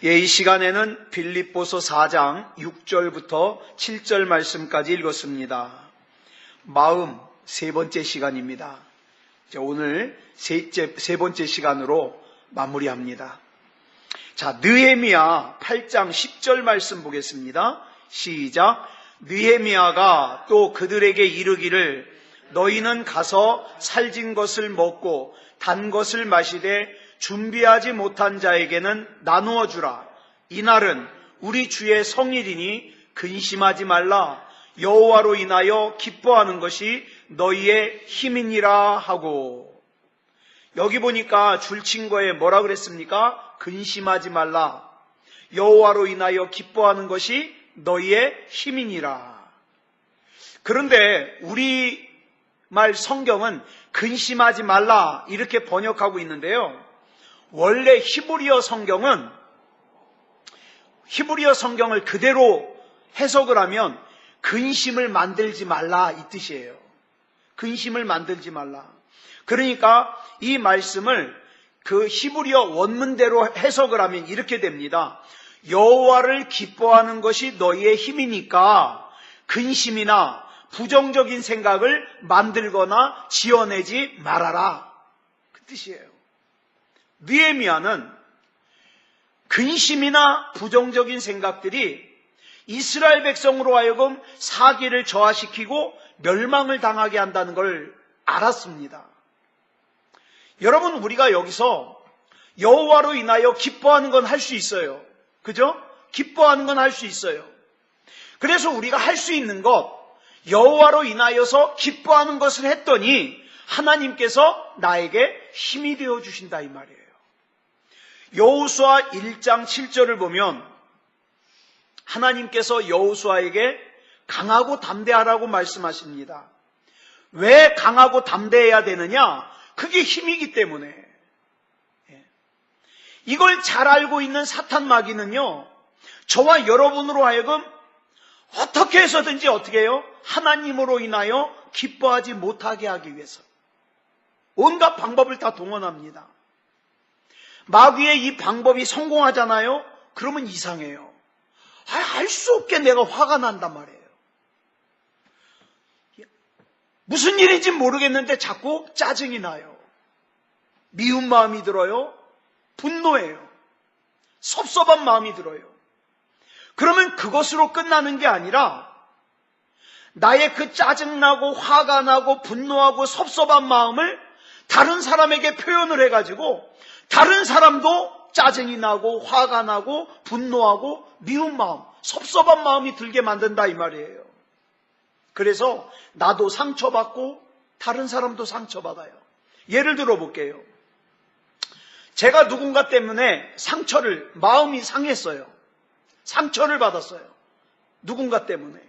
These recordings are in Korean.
이 시간에는 빌립보서 4장 6절부터 7절 말씀까지 읽었습니다. 마음 세 번째 시간입니다. 오늘 세 번째 시간으로 마무리합니다. 자, 느헤미야 8장 10절 말씀 보겠습니다. 시작. 느헤미야가 또 그들에게 이르기를 너희는 가서 살진 것을 먹고 단 것을 마시되 준비하지 못한 자에게는 나누어 주라. 이날은 우리 주의 성일이니 근심하지 말라. 여호와로 인하여 기뻐하는 것이 너희의 힘이니라 하고. 여기 보니까 줄친 거에 뭐라 그랬습니까? 근심하지 말라. 여호와로 인하여 기뻐하는 것이 너희의 힘이니라. 그런데 우리말 성경은 근심하지 말라 이렇게 번역하고 있는데요. 원래 히브리어 성경을 그대로 해석을 하면 근심을 만들지 말라 이 뜻이에요. 근심을 만들지 말라. 그러니까 이 말씀을 그 히브리어 원문대로 해석을 하면 이렇게 됩니다. 여호와를 기뻐하는 것이 너희의 힘이니까 근심이나 부정적인 생각을 만들거나 지어내지 말아라. 그 뜻이에요. 느헤미야는 근심이나 부정적인 생각들이 이스라엘 백성으로 하여금 사기를 저하시키고 멸망을 당하게 한다는 걸 알았습니다. 여러분, 우리가 여기서 여호와로 인하여 기뻐하는 건 할 수 있어요. 그죠? 기뻐하는 건 할 수 있어요. 그래서 우리가 할 수 있는 것, 여호와로 인하여서 기뻐하는 것을 했더니 하나님께서 나에게 힘이 되어 주신다 이 말이에요. 여호수아 1장 7절을 보면 하나님께서 여호수아에게 강하고 담대하라고 말씀하십니다. 왜 강하고 담대해야 되느냐? 그게 힘이기 때문에. 이걸 잘 알고 있는 사탄 마귀는요, 저와 여러분으로 하여금 어떻게 해서든지 어떻게 해요? 하나님으로 인하여 기뻐하지 못하게 하기 위해서 온갖 방법을 다 동원합니다. 마귀의 이 방법이 성공하잖아요? 그러면 이상해요. 할 수 없게 내가 화가 난단 말이에요. 무슨 일인지 모르겠는데 자꾸 짜증이 나요. 미운 마음이 들어요. 분노해요. 섭섭한 마음이 들어요. 그러면 그것으로 끝나는 게 아니라 나의 그 짜증나고 화가 나고 분노하고 섭섭한 마음을 다른 사람에게 표현을 해가지고 다른 사람도 짜증이 나고 화가 나고 분노하고 미운 마음, 섭섭한 마음이 들게 만든다 이 말이에요. 그래서 나도 상처받고 다른 사람도 상처받아요. 예를 들어 볼게요. 제가 누군가 때문에 마음이 상했어요. 상처를 받았어요. 누군가 때문에.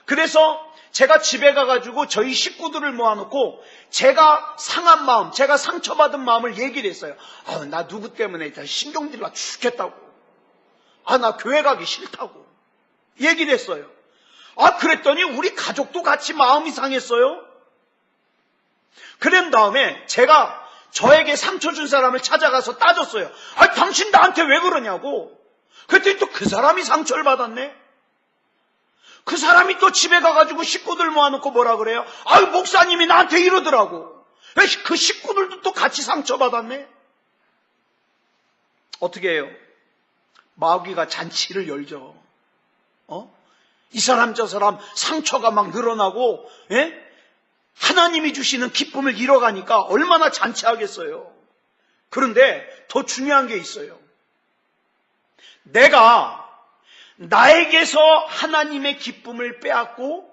그래서 제가 집에 가가지고 저희 식구들을 모아놓고 제가 상한 마음, 제가 상처받은 마음을 얘기를 했어요. 나 누구 때문에 신경질나 죽겠다고. 나 교회 가기 싫다고. 얘기를 했어요. 그랬더니 우리 가족도 같이 마음이 상했어요. 그런 다음에 제가 저에게 상처 준 사람을 찾아가서 따졌어요. 당신 나한테 왜 그러냐고. 그랬더니 또 그 사람이 상처를 받았네. 그 사람이 또 집에 가가지고 식구들 모아놓고 뭐라 그래요? 목사님이 나한테 이러더라고. 그 식구들도 또 같이 상처받았네. 어떻게 해요? 마귀가 잔치를 열죠. 이 사람 저 사람 상처가 막 늘어나고 하나님이 주시는 기쁨을 잃어가니까 얼마나 잔치하겠어요. 그런데 더 중요한 게 있어요. 내가 나에게서 하나님의 기쁨을 빼앗고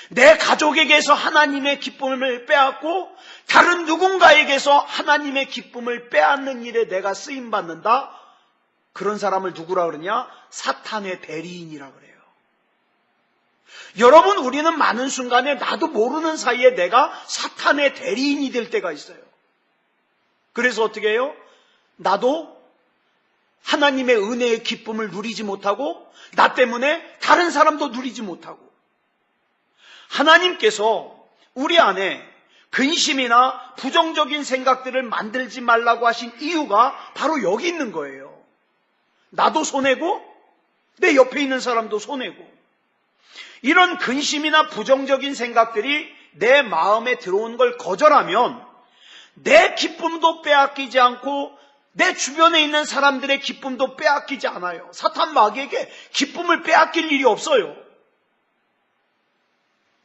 내 가족에게서 하나님의 기쁨을 빼앗고 다른 누군가에게서 하나님의 기쁨을 빼앗는 일에 내가 쓰임받는다? 그런 사람을 누구라 그러냐? 사탄의 대리인이라 그래요. 여러분, 우리는 많은 순간에 나도 모르는 사이에 내가 사탄의 대리인이 될 때가 있어요. 그래서 어떻게 해요? 나도 하나님의 은혜의 기쁨을 누리지 못하고 나 때문에 다른 사람도 누리지 못하고. 하나님께서 우리 안에 근심이나 부정적인 생각들을 만들지 말라고 하신 이유가 바로 여기 있는 거예요. 나도 손해고 내 옆에 있는 사람도 손해고, 이런 근심이나 부정적인 생각들이 내 마음에 들어온 걸 거절하면 내 기쁨도 빼앗기지 않고 내 주변에 있는 사람들의 기쁨도 빼앗기지 않아요. 사탄 마귀에게 기쁨을 빼앗길 일이 없어요.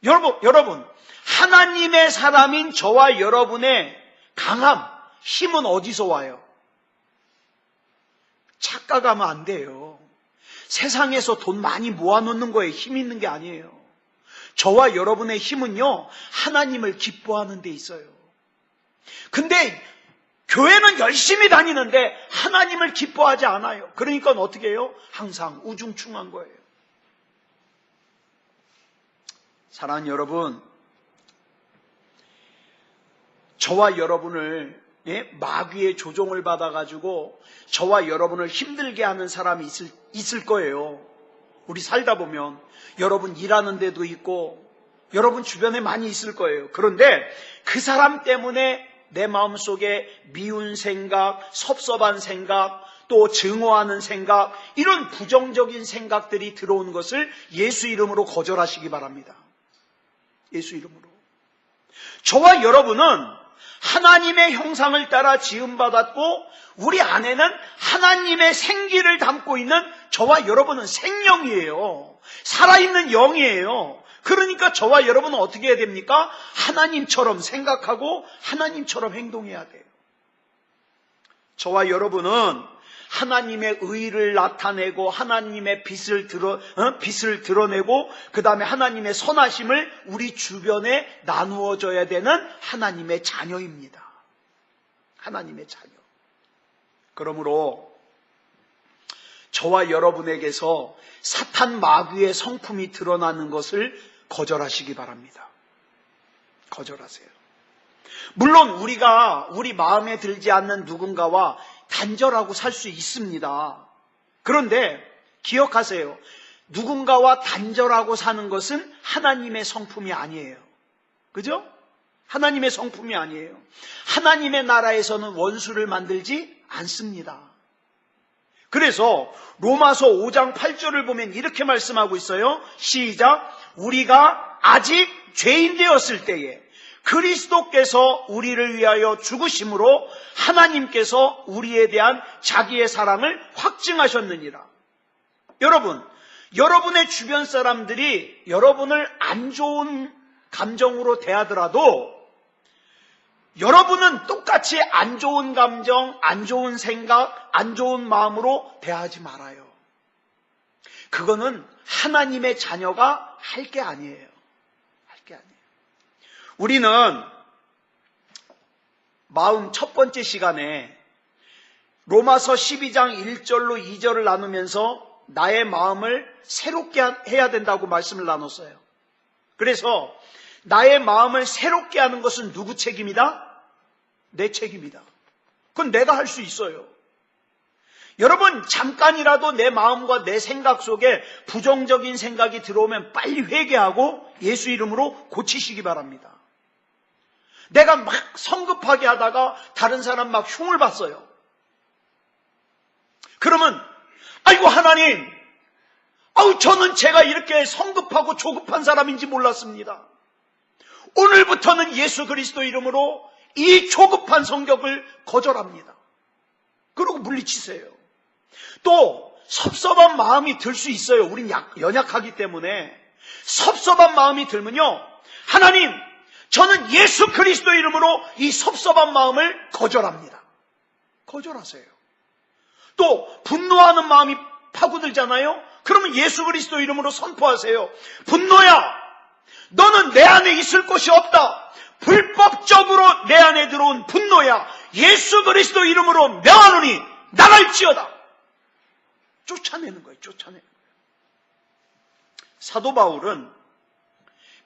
여러분, 하나님의 사람인 저와 여러분의 강함, 힘은 어디서 와요? 착각하면 안 돼요. 세상에서 돈 많이 모아놓는 거에 힘이 있는 게 아니에요. 저와 여러분의 힘은요, 하나님을 기뻐하는 데 있어요. 근데 교회는 열심히 다니는데 하나님을 기뻐하지 않아요. 그러니까 어떻게 해요? 항상 우중충한 거예요. 사랑하는 여러분, 저와 여러분을 마귀의 조종을 받아가지고 저와 여러분을 힘들게 하는 사람이 있을 거예요. 우리 살다 보면 여러분 일하는 데도 있고 여러분 주변에 많이 있을 거예요. 그런데 그 사람 때문에 내 마음속에 미운 생각, 섭섭한 생각, 또 증오하는 생각, 이런 부정적인 생각들이 들어오는 것을 예수 이름으로 거절하시기 바랍니다. 예수 이름으로. 저와 여러분은 하나님의 형상을 따라 지음받았고 우리 안에는 하나님의 생기를 담고 있는 저와 여러분은 생명이에요. 살아있는 영이에요. 그러니까 저와 여러분은 어떻게 해야 됩니까? 하나님처럼 생각하고 하나님처럼 행동해야 돼요. 저와 여러분은 하나님의 의를 나타내고 하나님의 빛을 드러내고 그 다음에 하나님의 선하심을 우리 주변에 나누어줘야 되는 하나님의 자녀입니다. 하나님의 자녀. 그러므로 저와 여러분에게서 사탄 마귀의 성품이 드러나는 것을 거절하시기 바랍니다. 거절하세요. 물론 우리 마음에 들지 않는 누군가와 단절하고 살 수 있습니다. 그런데 기억하세요. 누군가와 단절하고 사는 것은 하나님의 성품이 아니에요. 그죠? 하나님의 성품이 아니에요. 하나님의 나라에서는 원수를 만들지 않습니다. 그래서 로마서 5장 8절을 보면 이렇게 말씀하고 있어요. 시작. 우리가 아직 죄인 되었을 때에 그리스도께서 우리를 위하여 죽으심으로 하나님께서 우리에 대한 자기의 사랑을 확증하셨느니라. 여러분, 여러분의 주변 사람들이 여러분을 안 좋은 감정으로 대하더라도 여러분은 똑같이 안 좋은 감정, 안 좋은 생각, 안 좋은 마음으로 대하지 말아요. 그거는 하나님의 자녀가 할 게 아니에요. 할 게 아니에요. 우리는 41번째 시간에 로마서 12장 1절로 2절을 나누면서 나의 마음을 새롭게 해야 된다고 말씀을 나눴어요. 그래서 나의 마음을 새롭게 하는 것은 누구 책임이다? 내 책임이다. 그건 내가 할 수 있어요. 여러분, 잠깐이라도 내 마음과 내 생각 속에 부정적인 생각이 들어오면 빨리 회개하고 예수 이름으로 고치시기 바랍니다. 내가 막 성급하게 하다가 다른 사람 막 흉을 봤어요. 그러면 아이고 하나님, 저는 제가 이렇게 성급하고 조급한 사람인지 몰랐습니다. 오늘부터는 예수 그리스도 이름으로 이 조급한 성격을 거절합니다. 그러고 물리치세요. 또 섭섭한 마음이 들 수 있어요. 우린 연약하기 때문에. 섭섭한 마음이 들면요, 하나님, 저는 예수 그리스도 이름으로 이 섭섭한 마음을 거절합니다. 거절하세요. 또 분노하는 마음이 파고들잖아요. 그러면 예수 그리스도 이름으로 선포하세요. 분노야, 너는 내 안에 있을 곳이 없다. 불법적으로 내 안에 들어온 분노야, 예수 그리스도 이름으로 명하노니 나갈지어다. 쫓아내는 거예요. 쫓아내는 거예요. 사도 바울은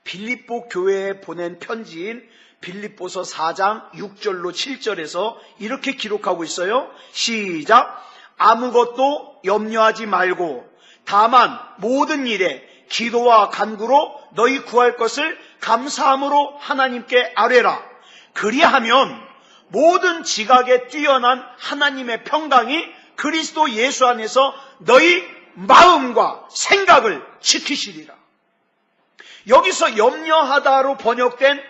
빌립보 교회에 보낸 편지인 빌립보서 4장 6절로 7절에서 이렇게 기록하고 있어요. 시작. 아무것도 염려하지 말고 다만 모든 일에 기도와 간구로 너희 구할 것을 감사함으로 하나님께 아뢰라. 그리하면 모든 지각에 뛰어난 하나님의 평강이 그리스도 예수 안에서 너희 마음과 생각을 지키시리라. 여기서 염려하다로 번역된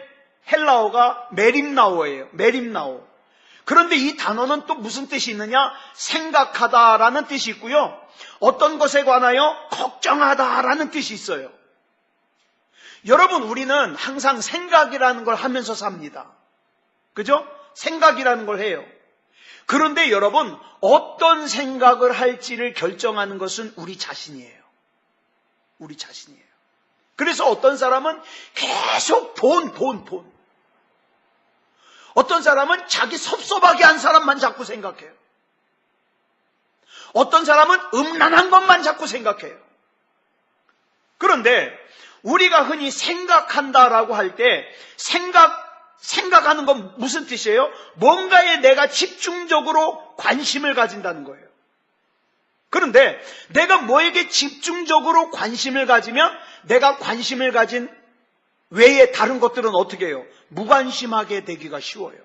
헬라어가 메림나오예요. 메림나오. 그런데 이 단어는 또 무슨 뜻이 있느냐? 생각하다라는 뜻이 있고요. 어떤 것에 관하여 걱정하다라는 뜻이 있어요. 여러분, 우리는 항상 생각이라는 걸 하면서 삽니다. 그죠? 생각이라는 걸 해요. 그런데 여러분, 어떤 생각을 할지를 결정하는 것은 우리 자신이에요. 우리 자신이에요. 그래서 어떤 사람은 계속 돈. 어떤 사람은 자기 섭섭하게 한 사람만 자꾸 생각해요. 어떤 사람은 음란한 것만 자꾸 생각해요. 그런데 우리가 흔히 생각한다라고 할 때 생각하는 건 무슨 뜻이에요? 뭔가에 내가 집중적으로 관심을 가진다는 거예요. 그런데 내가 뭐에게 집중적으로 관심을 가지면 내가 관심을 가진 외에 다른 것들은 어떻게 해요? 무관심하게 되기가 쉬워요.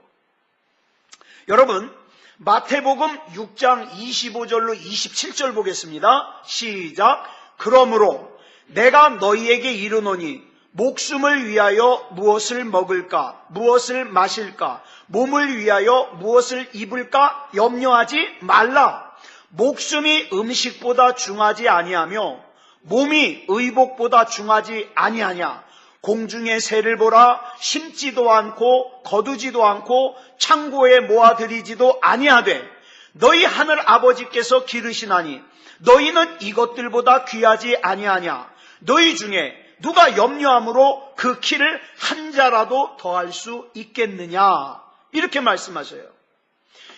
여러분, 마태복음 6장 25절로 27절 보겠습니다. 시작. 그러므로 내가 너희에게 이르노니 목숨을 위하여 무엇을 먹을까, 무엇을 마실까, 몸을 위하여 무엇을 입을까 염려하지 말라. 목숨이 음식보다 중하지 아니하며 몸이 의복보다 중하지 아니하냐. 공중의 새를 보라. 심지도 않고 거두지도 않고 창고에 모아들이지도 아니하되 너희 하늘 아버지께서 기르시나니 너희는 이것들보다 귀하지 아니하냐. 너희 중에 누가 염려함으로 그 키를 한 자라도 더할 수 있겠느냐. 이렇게 말씀하셔요.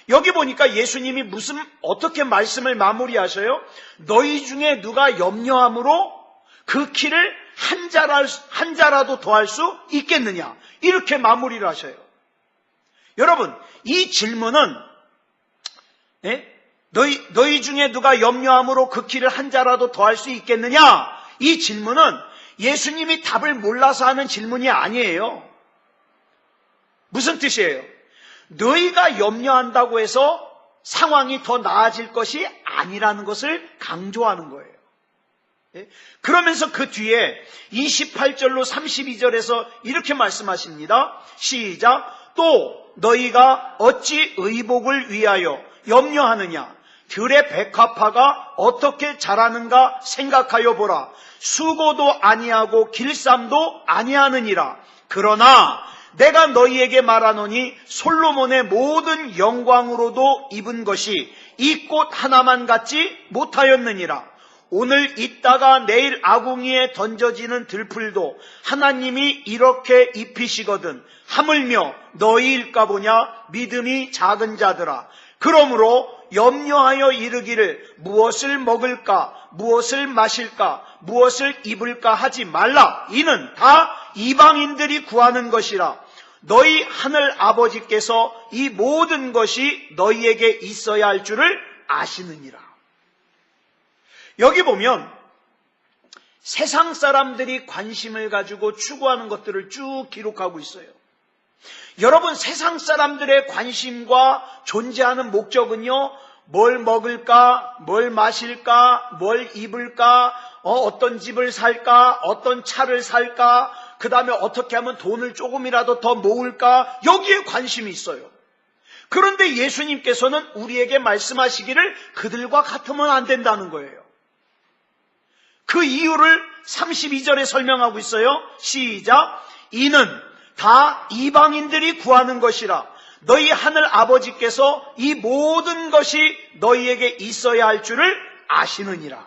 여기 보니까 예수님이 어떻게 말씀을 마무리하셔요? 너희 중에 누가 염려함으로 그 키를 한 자라도 더할 수 있겠느냐. 이렇게 마무리를 하셔요. 여러분, 이 질문은 너희 중에 누가 염려함으로 그 키를 한 자라도 더할 수 있겠느냐. 이 질문은 예수님이 답을 몰라서 하는 질문이 아니에요. 무슨 뜻이에요? 너희가 염려한다고 해서 상황이 더 나아질 것이 아니라는 것을 강조하는 거예요. 그러면서 그 뒤에 28절로 32절에서 이렇게 말씀하십니다. 시작. 또 너희가 어찌 의복을 위하여 염려하느냐. 들의 백합화가 어떻게 자라는가 생각하여 보라. 수고도 아니하고 길쌈도 아니하느니라. 그러나 내가 너희에게 말하노니 솔로몬의 모든 영광으로도 입은 것이 이 꽃 하나만 같지 못하였느니라. 오늘 있다가 내일 아궁이에 던져지는 들풀도 하나님이 이렇게 입히시거든. 하물며 너희일까 보냐. 믿음이 작은 자들아. 그러므로 염려하여 이르기를 무엇을 먹을까, 무엇을 마실까, 무엇을 입을까 하지 말라. 이는 다 이방인들이 구하는 것이라. 너희 하늘 아버지께서 이 모든 것이 너희에게 있어야 할 줄을 아시느니라. 여기 보면 세상 사람들이 관심을 가지고 추구하는 것들을 쭉 기록하고 있어요. 여러분, 세상 사람들의 관심과 존재하는 목적은요, 뭘 먹을까, 뭘 마실까, 뭘 입을까, 어떤 집을 살까, 어떤 차를 살까, 그 다음에 어떻게 하면 돈을 조금이라도 더 모을까, 여기에 관심이 있어요. 그런데 예수님께서는 우리에게 말씀하시기를 그들과 같으면 안 된다는 거예요. 그 이유를 32절에 설명하고 있어요. 시작. 이는 다 이방인들이 구하는 것이라. 너희 하늘 아버지께서 이 모든 것이 너희에게 있어야 할 줄을 아시느니라.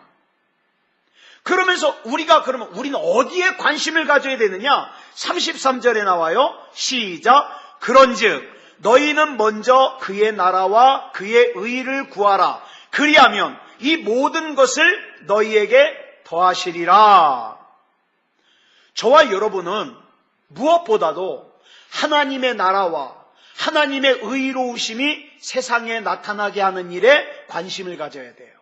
그러면서 우리는 어디에 관심을 가져야 되느냐? 33절에 나와요. 시작. 그런즉 너희는 먼저 그의 나라와 그의 의를 구하라. 그리하면 이 모든 것을 너희에게 더하시리라. 저와 여러분은 무엇보다도 하나님의 나라와 하나님의 의로우심이 세상에 나타나게 하는 일에 관심을 가져야 돼요.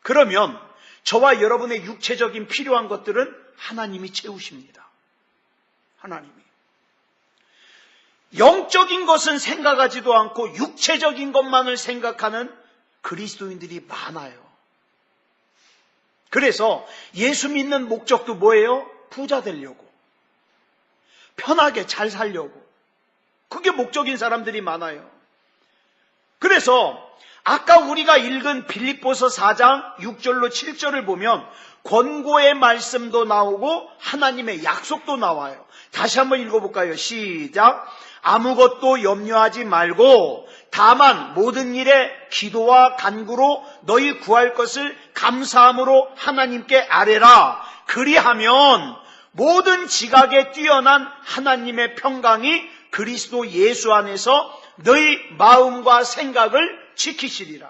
그러면 저와 여러분의 육체적인 필요한 것들은 하나님이 채우십니다. 하나님이. 영적인 것은 생각하지도 않고 육체적인 것만을 생각하는 그리스도인들이 많아요. 그래서 예수 믿는 목적도 뭐예요? 부자 되려고, 편하게 잘 살려고. 그게 목적인 사람들이 많아요. 그래서 아까 우리가 읽은 빌립보서 4장 6절로 7절을 보면 권고의 말씀도 나오고 하나님의 약속도 나와요. 다시 한번 읽어볼까요? 시작. 아무것도 염려하지 말고 다만 모든 일에 기도와 간구로 너희 구할 것을 감사함으로 하나님께 아뢰라. 그리하면 모든 지각에 뛰어난 하나님의 평강이 그리스도 예수 안에서 너희 마음과 생각을 지키시리라.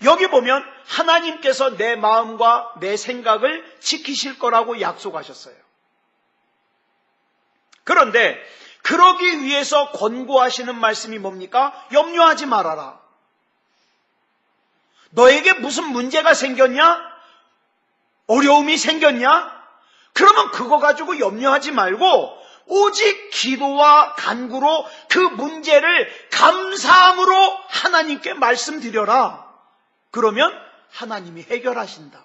여기 보면 하나님께서 내 마음과 내 생각을 지키실 거라고 약속하셨어요. 그런데 그러기 위해서 권고하시는 말씀이 뭡니까? 염려하지 말아라. 너에게 무슨 문제가 생겼냐? 어려움이 생겼냐? 그러면 그거 가지고 염려하지 말고 오직 기도와 간구로 그 문제를 감사함으로 하나님께 말씀드려라. 그러면 하나님이 해결하신다.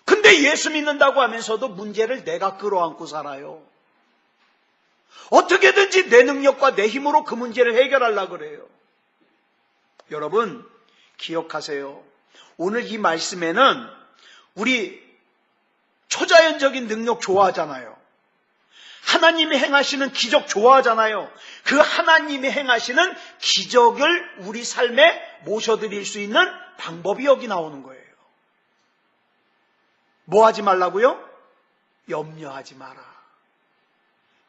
근데 예수 믿는다고 하면서도 문제를 내가 끌어안고 살아요. 어떻게든지 내 능력과 내 힘으로 그 문제를 해결하려고 그래요. 여러분 기억하세요. 오늘 이 말씀에는 우리 초자연적인 능력 좋아하잖아요. 하나님이 행하시는 기적 좋아하잖아요. 그 하나님이 행하시는 기적을 우리 삶에 모셔드릴 수 있는 방법이 여기 나오는 거예요. 뭐 하지 말라고요? 염려하지 마라.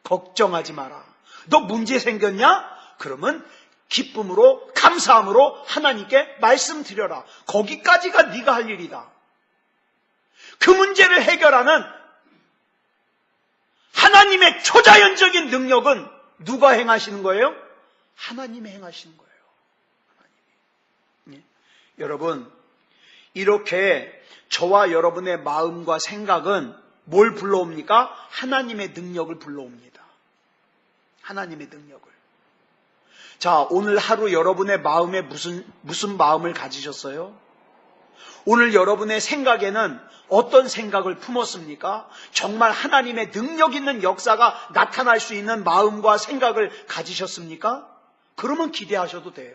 걱정하지 마라. 너 문제 생겼냐? 그러면 기쁨으로 감사함으로 하나님께 말씀드려라. 거기까지가 네가 할 일이다. 그 문제를 해결하는 하나님의 초자연적인 능력은 누가 행하시는 거예요? 하나님이 행하시는 거예요. 하나님이. 여러분 이렇게 저와 여러분의 마음과 생각은 뭘 불러옵니까? 하나님의 능력을 불러옵니다. 하나님의 능력을. 자, 오늘 하루 여러분의 마음에 무슨 마음을 가지셨어요? 오늘 여러분의 생각에는 어떤 생각을 품었습니까? 정말 하나님의 능력 있는 역사가 나타날 수 있는 마음과 생각을 가지셨습니까? 그러면 기대하셔도 돼요.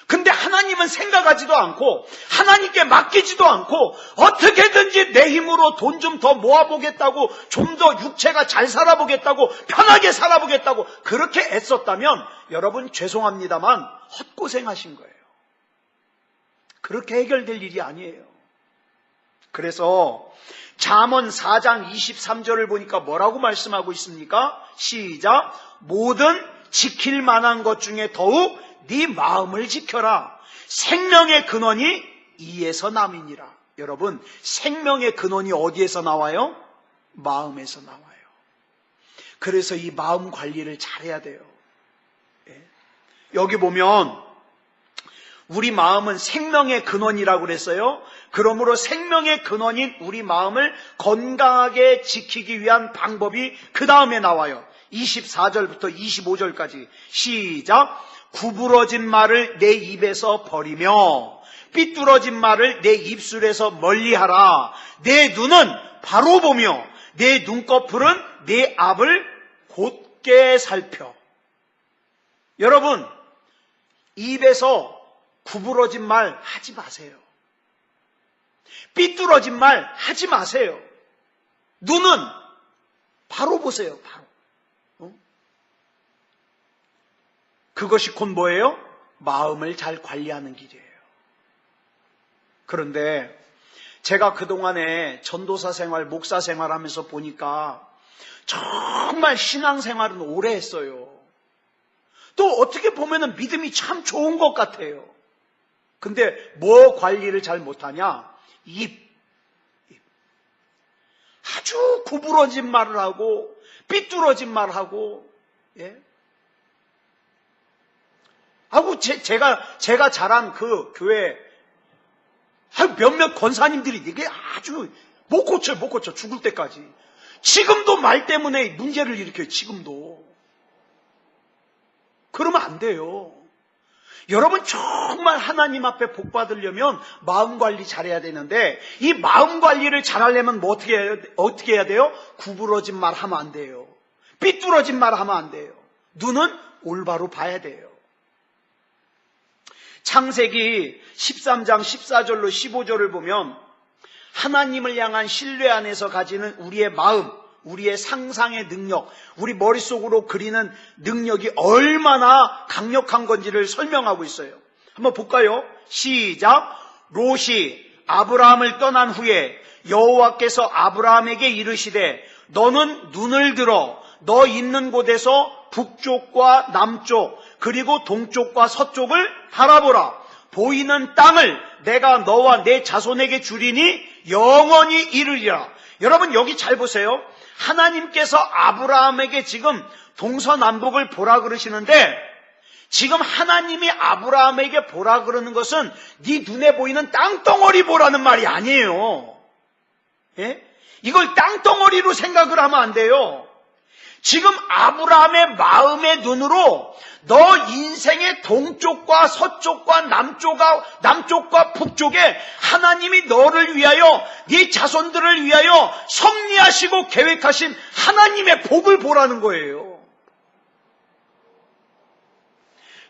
근데 하나님은 생각하지도 않고 하나님께 맡기지도 않고 어떻게든지 내 힘으로 돈 좀 더 모아보겠다고, 좀 더 육체가 잘 살아보겠다고, 편하게 살아보겠다고 그렇게 애썼다면 여러분 죄송합니다만 헛고생하신 거예요. 그렇게 해결될 일이 아니에요. 그래서 잠언 4장 23절을 보니까 뭐라고 말씀하고 있습니까? 시작. 모든 지킬 만한 것 중에 더욱 네 마음을 지켜라. 생명의 근원이 이에서 남이니라. 여러분 생명의 근원이 어디에서 나와요? 마음에서 나와요. 그래서 이 마음 관리를 잘해야 돼요. 여기 보면 우리 마음은 생명의 근원이라고 그랬어요. 그러므로 생명의 근원인 우리 마음을 건강하게 지키기 위한 방법이 그 다음에 나와요. 24절부터 25절까지 시작. 구부러진 말을 내 입에서 버리며 삐뚤어진 말을 내 입술에서 멀리하라. 내 눈은 바로 보며 내 눈꺼풀은 내 앞을 곧게 살펴. 여러분 입에서 구부러진 말 하지 마세요. 삐뚤어진 말 하지 마세요. 눈은 바로 보세요. 바로. 그것이 곧 뭐예요? 마음을 잘 관리하는 길이에요. 그런데 제가 그동안에 전도사 생활, 목사 생활하면서 보니까 정말 신앙생활은 오래 했어요. 또 어떻게 보면 믿음이 참 좋은 것 같아요. 근데 뭐 관리를 잘 못하냐? 입. 아주 구부러진 말을 하고 삐뚤어진 말을 하고 하고 제가 자란 그 교회 몇몇 권사님들이 이게 아주 못 고쳐 죽을 때까지 지금도 말 때문에 문제를 일으켜요. 지금도. 그러면 안 돼요. 여러분 정말 하나님 앞에 복 받으려면 마음 관리 잘해야 되는데, 이 마음 관리를 잘하려면 뭐 어떻게 해야 돼요? 구부러진 말 하면 안 돼요. 삐뚤어진 말 하면 안 돼요. 눈은 올바로 봐야 돼요. 창세기 13장 14절로 15절을 보면 하나님을 향한 신뢰 안에서 가지는 우리의 마음, 우리의 상상의 능력, 우리 머릿속으로 그리는 능력이 얼마나 강력한 건지를 설명하고 있어요. 한번 볼까요? 시작. 롯이 아브라함을 떠난 후에 여호와께서 아브라함에게 이르시되 너는 눈을 들어 너 있는 곳에서 북쪽과 남쪽 그리고 동쪽과 서쪽을 바라보라. 보이는 땅을 내가 너와 내 자손에게 주리니 영원히 이르리라. 여러분 여기 잘 보세요. 하나님께서 아브라함에게 지금 동서남북을 보라 그러시는데, 지금 하나님이 아브라함에게 보라 그러는 것은 네 눈에 보이는 땅덩어리 보라는 말이 아니에요. 예? 이걸 땅덩어리로 생각을 하면 안 돼요. 지금 아브라함의 마음의 눈으로 너 인생의 동쪽과 서쪽과 남쪽과 북쪽에 하나님이 너를 위하여 네 자손들을 위하여 섭리하시고 계획하신 하나님의 복을 보라는 거예요.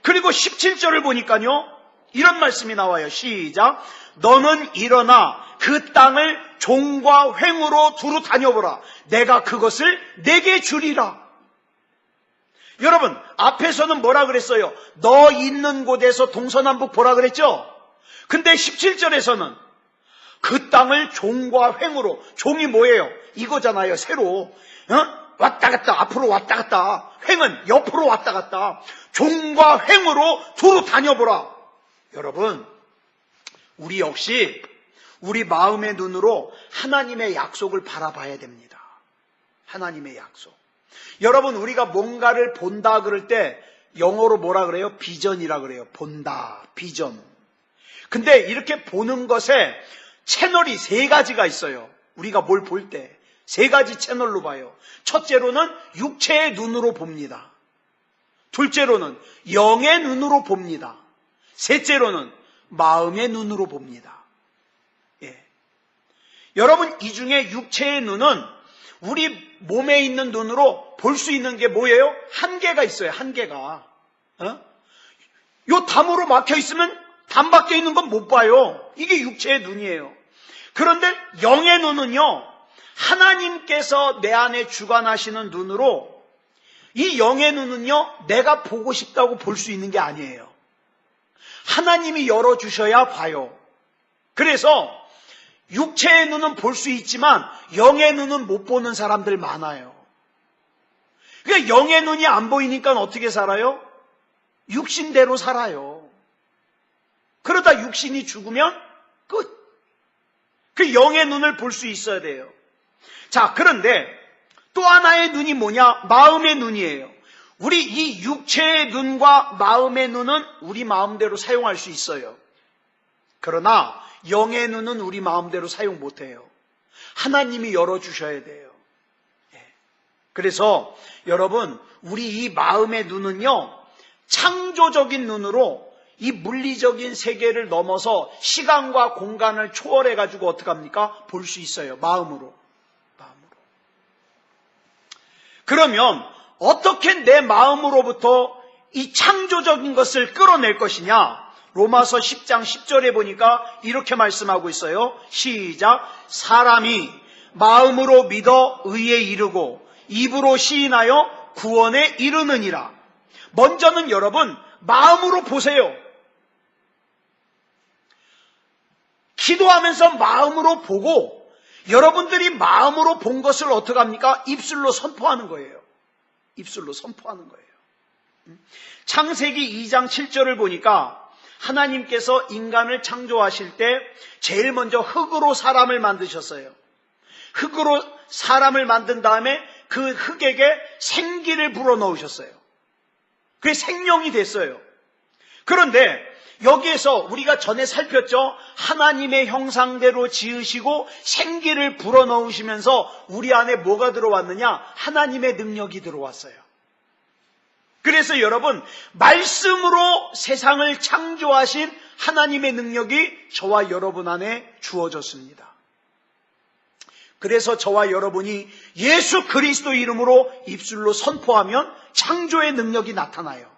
그리고 17절을 보니까요, 이런 말씀이 나와요. 시작. 너는 일어나 그 땅을 종과 횡으로 두루 다녀보라. 내가 그것을 내게 주리라. 여러분 앞에서는 뭐라 그랬어요? 너 있는 곳에서 동서남북 보라 그랬죠? 근데 17절에서는 그 땅을 종과 횡으로, 종이 뭐예요? 이거잖아요. 세로 왔다 갔다, 앞으로 왔다 갔다, 횡은 옆으로 왔다 갔다, 종과 횡으로 두루 다녀보라. 여러분 우리 역시 우리 마음의 눈으로 하나님의 약속을 바라봐야 됩니다. 하나님의 약속. 여러분 우리가 뭔가를 본다 그럴 때 영어로 뭐라 그래요? 비전이라 그래요. 본다, 비전. 근데 이렇게 보는 것에 채널이 3가지가 있어요. 우리가 뭘 볼 때 3가지 채널로 봐요. 첫째로는 육체의 눈으로 봅니다. 둘째로는 영의 눈으로 봅니다. 셋째로는 마음의 눈으로 봅니다. 예. 여러분 이 중에 육체의 눈은 우리 몸에 있는 눈으로 볼 수 있는 게 뭐예요? 한계가 있어요. 한계가. 요 담으로 막혀 있으면 담 밖에 있는 건 못 봐요. 이게 육체의 눈이에요. 그런데 영의 눈은요, 하나님께서 내 안에 주관하시는 눈으로, 이 영의 눈은요 내가 보고 싶다고 볼 수 있는 게 아니에요. 하나님이 열어주셔야 봐요. 그래서 육체의 눈은 볼 수 있지만 영의 눈은 못 보는 사람들 많아요. 그러니까 영의 눈이 안 보이니까 어떻게 살아요? 육신대로 살아요. 그러다 육신이 죽으면 끝. 그 영의 눈을 볼 수 있어야 돼요. 자, 그런데 또 하나의 눈이 뭐냐? 마음의 눈이에요. 우리 이 육체의 눈과 마음의 눈은 우리 마음대로 사용할 수 있어요. 그러나 영의 눈은 우리 마음대로 사용 못해요. 하나님이 열어주셔야 돼요. 그래서 여러분 우리 이 마음의 눈은요, 창조적인 눈으로 이 물리적인 세계를 넘어서 시간과 공간을 초월해가지고 어떡합니까? 볼 수 있어요. 마음으로. 그러면 어떻게 내 마음으로부터 이 창조적인 것을 끌어낼 것이냐? 로마서 10장 10절에 보니까 이렇게 말씀하고 있어요. 시작. 사람이 마음으로 믿어 의에 이르고 입으로 시인하여 구원에 이르느니라. 먼저는 여러분 마음으로 보세요. 기도하면서 마음으로 보고, 여러분들이 마음으로 본 것을 어떻게 합니까? 입술로 선포하는 거예요. 입술로 선포하는 거예요. 창세기 2장 7절을 보니까 하나님께서 인간을 창조하실 때 제일 먼저 흙으로 사람을 만드셨어요. 흙으로 사람을 만든 다음에 그 흙에게 생기를 불어넣으셨어요. 그게 생명이 됐어요. 그런데 여기에서 우리가 전에 살폈죠. 하나님의 형상대로 지으시고 생기를 불어넣으시면서 우리 안에 뭐가 들어왔느냐? 하나님의 능력이 들어왔어요. 그래서 여러분, 말씀으로 세상을 창조하신 하나님의 능력이 저와 여러분 안에 주어졌습니다. 그래서 저와 여러분이 예수 그리스도 이름으로 입술로 선포하면 창조의 능력이 나타나요.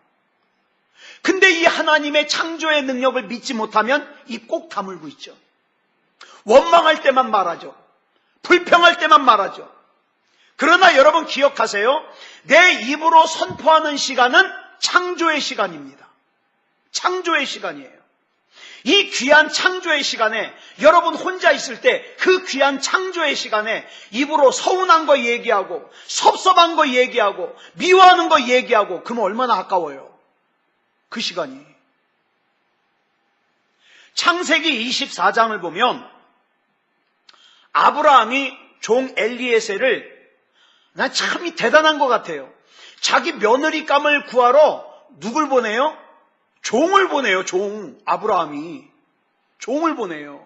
근데 이 하나님의 창조의 능력을 믿지 못하면 입 꼭 다물고 있죠. 원망할 때만 말하죠. 불평할 때만 말하죠. 그러나 여러분 기억하세요. 내 입으로 선포하는 시간은 창조의 시간입니다. 창조의 시간이에요. 이 귀한 창조의 시간에 여러분 혼자 있을 때 그 귀한 창조의 시간에 입으로 서운한 거 얘기하고 섭섭한 거 얘기하고 미워하는 거 얘기하고 그러면 얼마나 아까워요. 그 시간이. 창세기 24장을 보면 아브라함이 종 엘리에셀을 난 참 대단한 것 같아요. 자기 며느리감을 구하러 누굴 보내요? 종을 보내요. 아브라함이 종을 보내요.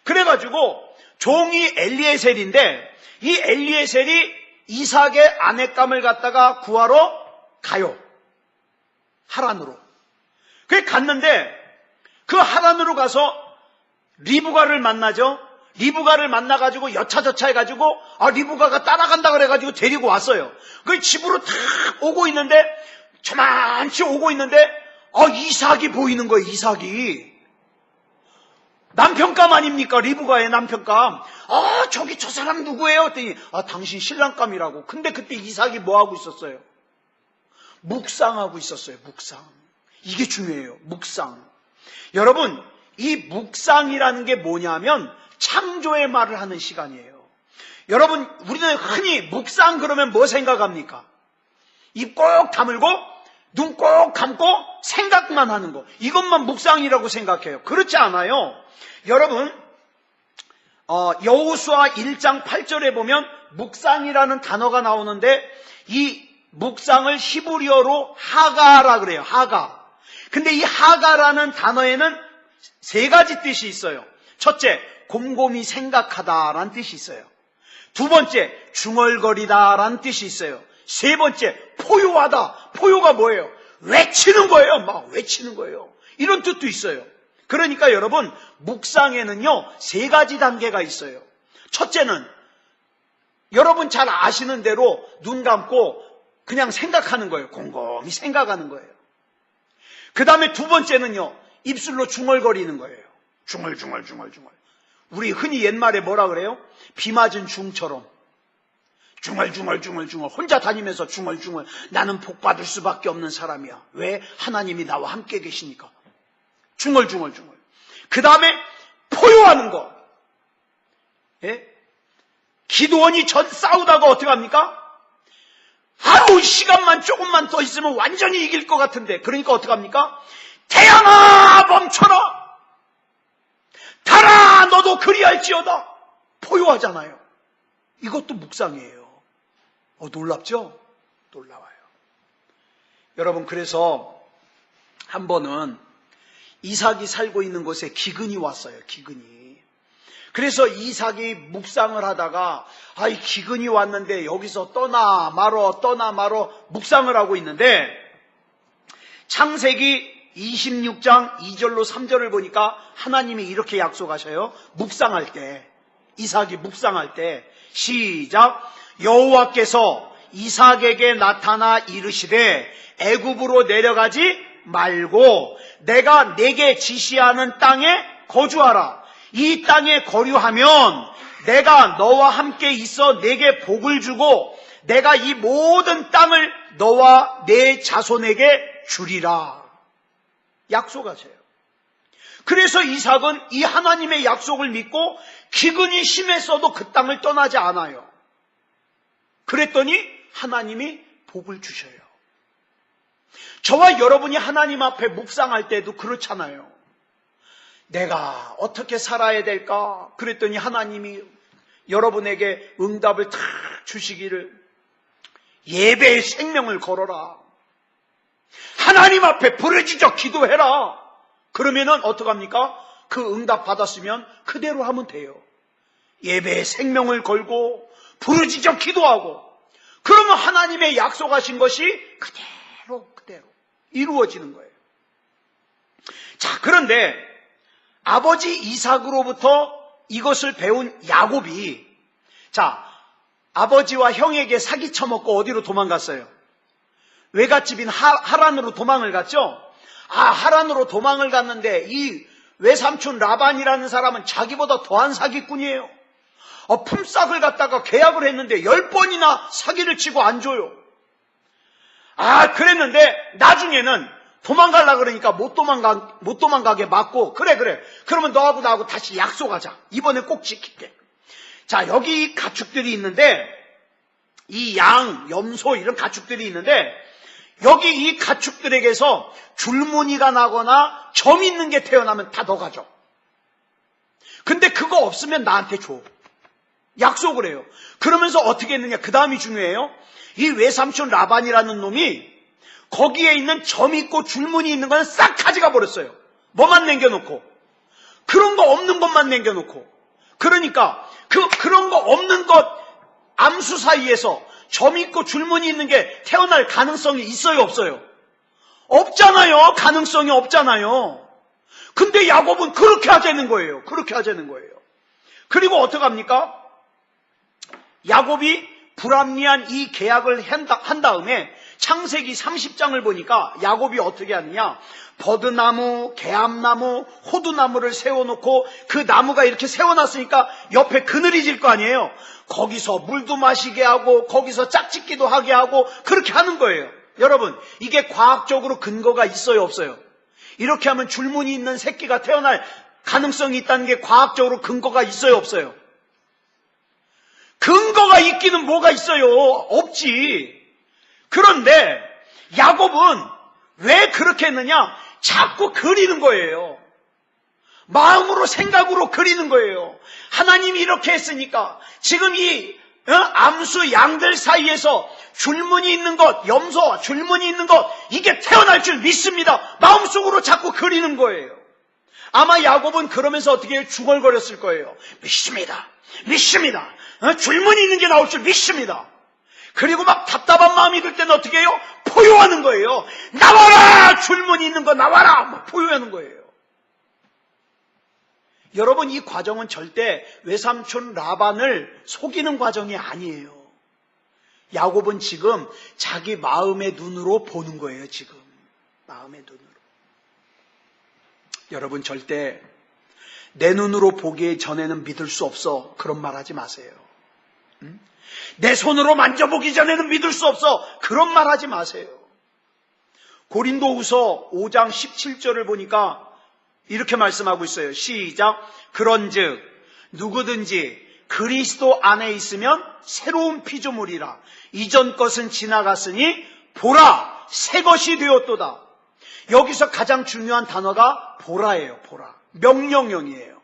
그래가지고 종이 엘리에셀인데 이 엘리에셀이 이삭의 아내감을 갖다가 구하러 가요. 하란으로. 그래 갔는데 그 하란으로 가서 리브가를 만나죠. 리브가를 만나가지고 여차저차 해가지고 리브가가 따라간다 그래가지고 데리고 왔어요. 그 집으로 탁 오고 있는데 저만치 오고 있는데 이삭이 보이는 거예요. 이삭이 남편감 아닙니까? 리브가의 남편감. 저기 저 사람 누구예요? 그랬더니 당신 신랑감이라고. 근데 그때 이삭이 뭐 하고 있었어요? 묵상하고 있었어요. 묵상. 이게 중요해요. 묵상. 여러분, 이 묵상이라는 게 뭐냐면 창조의 말을 하는 시간이에요. 여러분, 우리는 흔히 묵상 그러면 뭐 생각합니까? 입 꼭 다물고 눈 꼭 감고 생각만 하는 거. 이것만 묵상이라고 생각해요. 그렇지 않아요. 여러분, 여호수아 1장 8절에 보면 묵상이라는 단어가 나오는데 이 묵상을 히브리어로 하가라 그래요. 하가. 근데 이 하가라는 단어에는 세 가지 뜻이 있어요. 첫째, 곰곰이 생각하다라는 뜻이 있어요. 두 번째, 중얼거리다라는 뜻이 있어요. 세 번째, 포효하다. 포효가 뭐예요? 외치는 거예요. 막 외치는 거예요. 이런 뜻도 있어요. 그러니까 여러분, 묵상에는요, 세 가지 단계가 있어요. 첫째는 여러분 잘 아시는 대로 눈 감고 그냥 생각하는 거예요. 곰곰이 생각하는 거예요. 그 다음에 두 번째는요, 입술로 중얼거리는 거예요. 중얼. 우리 흔히 옛말에 뭐라 그래요? 비 맞은 중처럼. 중얼. 혼자 다니면서 중얼. 나는 복 받을 수밖에 없는 사람이야. 왜? 하나님이 나와 함께 계시니까. 중얼. 그 다음에 포효하는 거. 예? 기드온이 전 싸우다가 어떻게 합니까? 시간만 조금만 더 있으면 완전히 이길 것 같은데. 그러니까 어떻게 합니까? 태양아 멈춰라. 달아 너도 그리할지어다. 포효하잖아요. 이것도 묵상이에요. 놀랍죠? 놀라워요. 여러분, 그래서 한 번은 이삭이 살고 있는 곳에 기근이 왔어요. 기근이. 그래서 이삭이 묵상을 하다가 이 기근이 왔는데 여기서 떠나 말어 묵상을 하고 있는데 창세기 26장 2절로 3절을 보니까 하나님이 이렇게 약속하셔요. 묵상할 때, 이삭이 묵상할 때 시작. 여호와께서 이삭에게 나타나 이르시되 애굽으로 내려가지 말고 내가 네게 지시하는 땅에 거주하라. 이 땅에 거류하면 내가 너와 함께 있어 네게 복을 주고 내가 이 모든 땅을 너와 네 자손에게 주리라. 약속하세요. 그래서 이삭은 이 하나님의 약속을 믿고 기근이 심했어도 그 땅을 떠나지 않아요. 그랬더니 하나님이 복을 주셔요. 저와 여러분이 하나님 앞에 묵상할 때도 그렇잖아요. 내가 어떻게 살아야 될까? 그랬더니 하나님이 여러분에게 응답을 탁 주시기를 예배의 생명을 걸어라. 하나님 앞에 부르짖어 기도해라. 그러면은 어떡합니까? 그 응답 받았으면 그대로 하면 돼요. 예배에 생명을 걸고 부르짖어 기도하고 그러면 하나님의 약속하신 것이 그대로 이루어지는 거예요. 자, 그런데 아버지 이삭으로부터 이것을 배운 야곱이 자, 아버지와 형에게 사기 쳐먹고 어디로 도망갔어요? 외갓집인 하란으로 도망을 갔죠? 하란으로 도망을 갔는데 이 외삼촌 라반이라는 사람은 자기보다 더한 사기꾼이에요. 품삯을 갖다가 계약을 했는데 10번이나 사기를 치고 안 줘요. 그랬는데 나중에는 도망가려고 그러니까 못 도망가게 막고 그래 그러면 너하고 나하고 다시 약속하자. 이번에 꼭 지킬게. 자, 여기 가축들이 있는데 이 양, 염소 이런 가축들이 있는데 여기 이 가축들에게서 줄무늬가 나거나 점 있는 게 태어나면 다 너 가져. 근데 그거 없으면 나한테 줘. 약속을 해요. 그러면서 어떻게 했느냐? 그 다음이 중요해요. 이 외삼촌 라반이라는 놈이 거기에 있는 점 있고 줄무늬 있는 건 싹 가져가 버렸어요. 뭐만 남겨놓고. 그런 거 없는 것만 남겨놓고. 그러니까 그런 거 없는 것 암수 사이에서 점 있고 줄무늬 있는 게 태어날 가능성이 있어요, 없어요? 없잖아요. 가능성이 없잖아요. 근데 야곱은 그렇게 하자는 거예요. 그리고 어떡합니까? 야곱이 불합리한 이 계약을 한 다음에 창세기 30장을 보니까 야곱이 어떻게 하느냐? 버드나무, 개암나무, 호두나무를 세워놓고 그 나무가 이렇게 세워놨으니까 옆에 그늘이 질 거 아니에요? 거기서 물도 마시게 하고 거기서 짝짓기도 하게 하고 그렇게 하는 거예요. 여러분, 이게 과학적으로 근거가 있어요, 없어요? 이렇게 하면 줄무늬 있는 새끼가 태어날 가능성이 있다는 게 과학적으로 근거가 있어요, 없어요? 근거가 있기는 뭐가 있어요? 없지. 그런데 야곱은 왜 그렇게 했느냐? 자꾸 그리는 거예요. 마음으로 생각으로 그리는 거예요. 하나님이 이렇게 했으니까 지금 이 암수 양들 사이에서 줄무늬 있는 것, 염소 줄무늬 있는 것 이게 태어날 줄 믿습니다. 마음속으로 자꾸 그리는 거예요. 아마 야곱은 그러면서 어떻게 해요? 중얼거렸을 거예요. 믿습니다. 줄무늬 있는 게 나올 줄 믿습니다. 그리고 막 답답한 마음이 들 때는 어떻게 해요? 포효하는 거예요. 나와라! 줄무늬 있는 거 나와라! 막 포효하는 거예요. 여러분, 이 과정은 절대 외삼촌 라반을 속이는 과정이 아니에요. 야곱은 지금 자기 마음의 눈으로 보는 거예요. 지금 마음의 눈으로. 여러분, 절대 내 눈으로 보기 전에는 믿을 수 없어. 그런 말 하지 마세요. 내 손으로 만져보기 전에는 믿을 수 없어. 그런 말 하지 마세요. 고린도후서 5장 17절을 보니까 이렇게 말씀하고 있어요. 시작. 그런즉 누구든지 그리스도 안에 있으면 새로운 피조물이라. 이전 것은 지나갔으니 보라, 새 것이 되었도다. 여기서 가장 중요한 단어가 보라예요. 보라. 명령형이에요.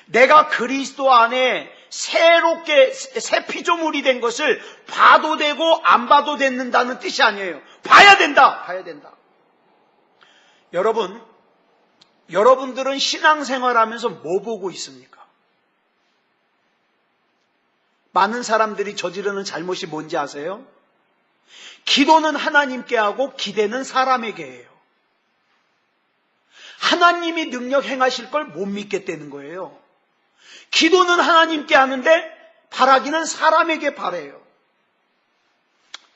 내가 그리스도 안에 새롭게 새 피조물이 된 것을 봐도 되고 안 봐도 된다는 뜻이 아니에요. 봐야 된다. 여러분들은 신앙생활하면서 뭐 보고 있습니까? 많은 사람들이 저지르는 잘못이 뭔지 아세요? 기도는 하나님께 하고 기대는 사람에게 해요. 하나님이 능력 행하실 걸 못 믿겠다는 거예요. 기도는 하나님께 하는데 바라기는 사람에게 바래요.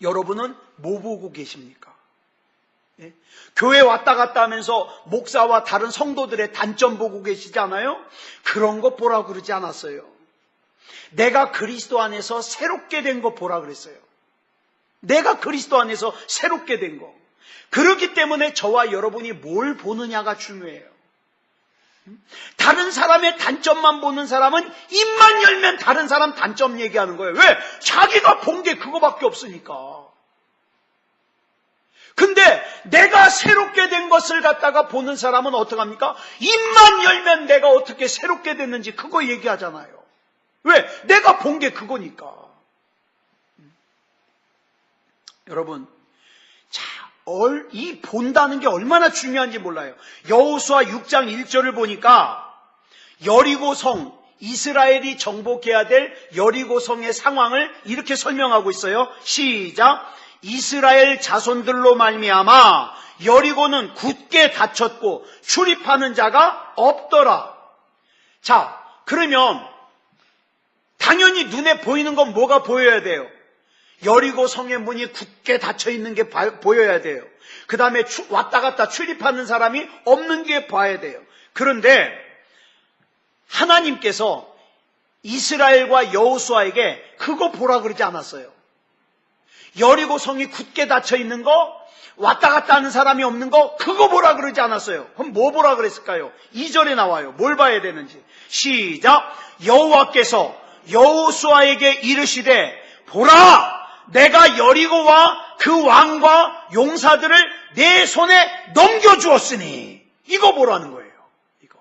여러분은 뭐 보고 계십니까? 예? 교회 왔다 갔다 하면서 목사와 다른 성도들의 단점 보고 계시지 않아요? 그런 거 보라고 그러지 않았어요. 내가 그리스도 안에서 새롭게 된 거 보라 그랬어요. 내가 그리스도 안에서 새롭게 된 거. 그렇기 때문에 저와 여러분이 뭘 보느냐가 중요해요. 다른 사람의 단점만 보는 사람은 입만 열면 다른 사람 단점 얘기하는 거예요. 왜? 자기가 본 게 그거밖에 없으니까. 근데 내가 새롭게 된 것을 갖다가 보는 사람은 어떡합니까? 입만 열면 내가 어떻게 새롭게 됐는지 그거 얘기하잖아요. 왜? 내가 본 게 그거니까. 여러분, 자, 이 본다는 게 얼마나 중요한지 몰라요. 여호수아 6장 1절을 보니까 여리고성, 이스라엘이 정복해야 될 여리고성의 상황을 이렇게 설명하고 있어요. 시작. 이스라엘 자손들로 말미암아 여리고는 굳게 닫혔고 출입하는 자가 없더라. 자, 그러면 당연히 눈에 보이는 건 뭐가 보여야 돼요? 여리고 성의 문이 굳게 닫혀 있는 게 보여야 돼요. 그 다음에 왔다 갔다 출입하는 사람이 없는 게 봐야 돼요. 그런데 하나님께서 이스라엘과 여호수아에게 그거 보라 그러지 않았어요. 여리고 성이 굳게 닫혀 있는 거, 왔다 갔다 하는 사람이 없는 거, 그거 보라 그러지 않았어요. 그럼 뭐 보라 그랬을까요? 2절에 나와요. 뭘 봐야 되는지. 시작. 여호와께서 여호수아에게 이르시되 보라, 내가 여리고와 그 왕과 용사들을 내 손에 넘겨주었으니. 이거 보라는 거예요. 이거.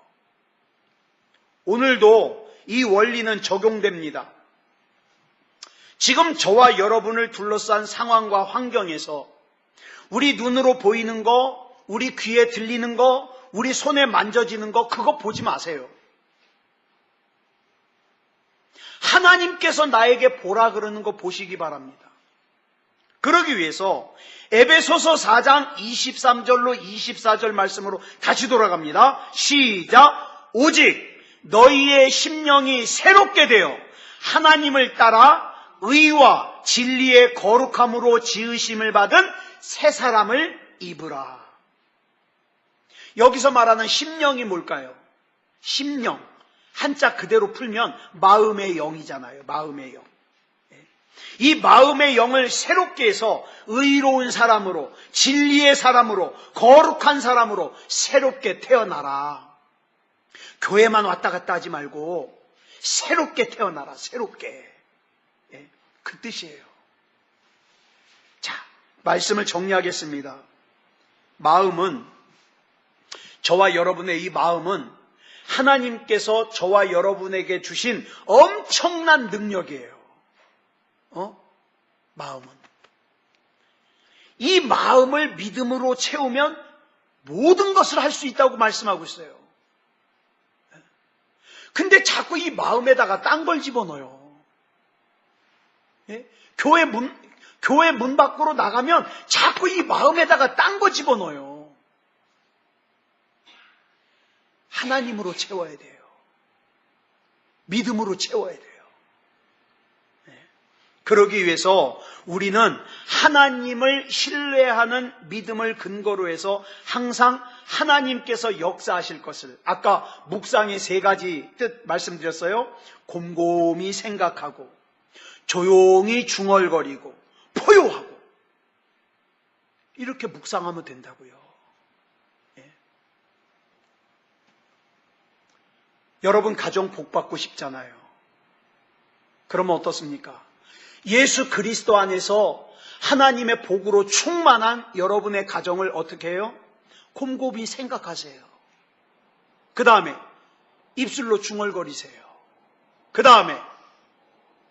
오늘도 이 원리는 적용됩니다. 지금 저와 여러분을 둘러싼 상황과 환경에서 우리 눈으로 보이는 거, 우리 귀에 들리는 거, 우리 손에 만져지는 거, 그거 보지 마세요. 하나님께서 나에게 보라 그러는 거 보시기 바랍니다. 그러기 위해서 에베소서 4장 23절로 24절 말씀으로 다시 돌아갑니다. 시작. 오직 너희의 심령이 새롭게 되어 하나님을 따라 의와 진리의 거룩함으로 지으심을 받은 새 사람을 입으라. 여기서 말하는 심령이 뭘까요? 심령, 한자 그대로 풀면 마음의 영이잖아요. 마음의 영. 이 마음의 영을 새롭게 해서 의로운 사람으로, 진리의 사람으로, 거룩한 사람으로 새롭게 태어나라. 교회만 왔다 갔다 하지 말고 새롭게 태어나라. 새롭게. 그 뜻이에요. 자, 말씀을 정리하겠습니다. 마음은, 저와 여러분의 이 마음은 하나님께서 저와 여러분에게 주신 엄청난 능력이에요. 마음은. 이 마음을 믿음으로 채우면 모든 것을 할 수 있다고 말씀하고 있어요. 근데 자꾸 이 마음에다가 딴 걸 집어넣어요. 교회 문 밖으로 나가면 자꾸 이 마음에다가 딴 거 집어넣어요. 하나님으로 채워야 돼요. 믿음으로 채워야 돼요. 그러기 위해서 우리는 하나님을 신뢰하는 믿음을 근거로 해서 항상 하나님께서 역사하실 것을, 아까 묵상의 3가지 뜻 말씀드렸어요. 곰곰이 생각하고, 조용히 중얼거리고, 포효하고, 이렇게 묵상하면 된다고요. 여러분 가정 복받고 싶잖아요. 그러면 어떻습니까? 예수 그리스도 안에서 하나님의 복으로 충만한 여러분의 가정을 어떻게 해요? 곰곰이 생각하세요. 그 다음에 입술로 중얼거리세요. 그 다음에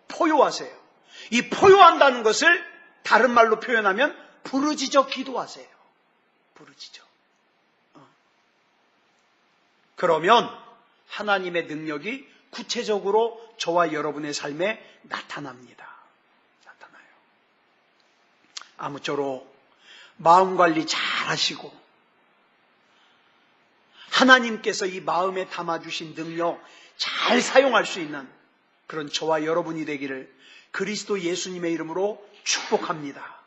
포효하세요. 이 포효한다는 것을 다른 말로 표현하면 부르짖어 기도하세요. 부르짖어. 그러면 하나님의 능력이 구체적으로 저와 여러분의 삶에 나타납니다. 나타나요. 아무쪼록 마음관리 잘 하시고 하나님께서 이 마음에 담아주신 능력 잘 사용할 수 있는 그런 저와 여러분이 되기를 그리스도 예수님의 이름으로 축복합니다.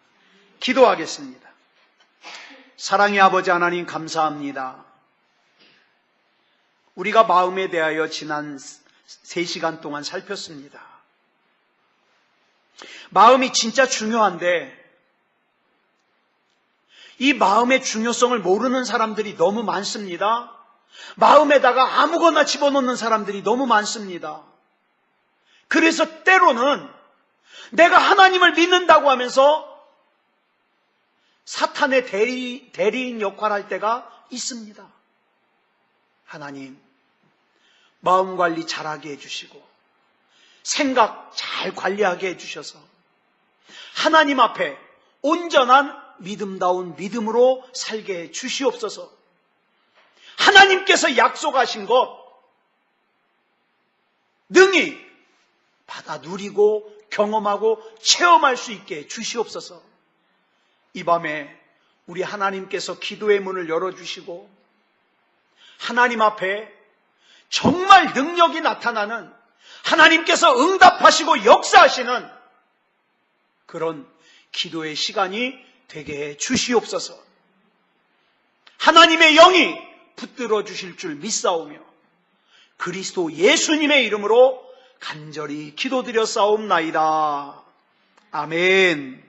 기도하겠습니다. 사랑의 아버지 하나님 감사합니다. 우리가 마음에 대하여 지난 3시간 동안 살폈습니다. 마음이 진짜 중요한데 이 마음의 중요성을 모르는 사람들이 너무 많습니다. 마음에다가 아무거나 집어넣는 사람들이 너무 많습니다. 그래서 때로는 내가 하나님을 믿는다고 하면서 사탄의 대리인 역할을 할 때가 있습니다. 하나님, 마음관리 잘하게 해주시고 생각 잘 관리하게 해주셔서 하나님 앞에 온전한 믿음다운 믿음으로 살게 해 주시옵소서. 하나님께서 약속하신 것 능히 받아 누리고 경험하고 체험할 수 있게 해 주시옵소서. 이 밤에 우리 하나님께서 기도의 문을 열어주시고 하나님 앞에 정말 능력이 나타나는, 하나님께서 응답하시고 역사하시는 그런 기도의 시간이 되게 해 주시옵소서. 하나님의 영이 붙들어 주실 줄 믿사오며 그리스도 예수님의 이름으로 간절히 기도드려 싸움나이다. 아멘.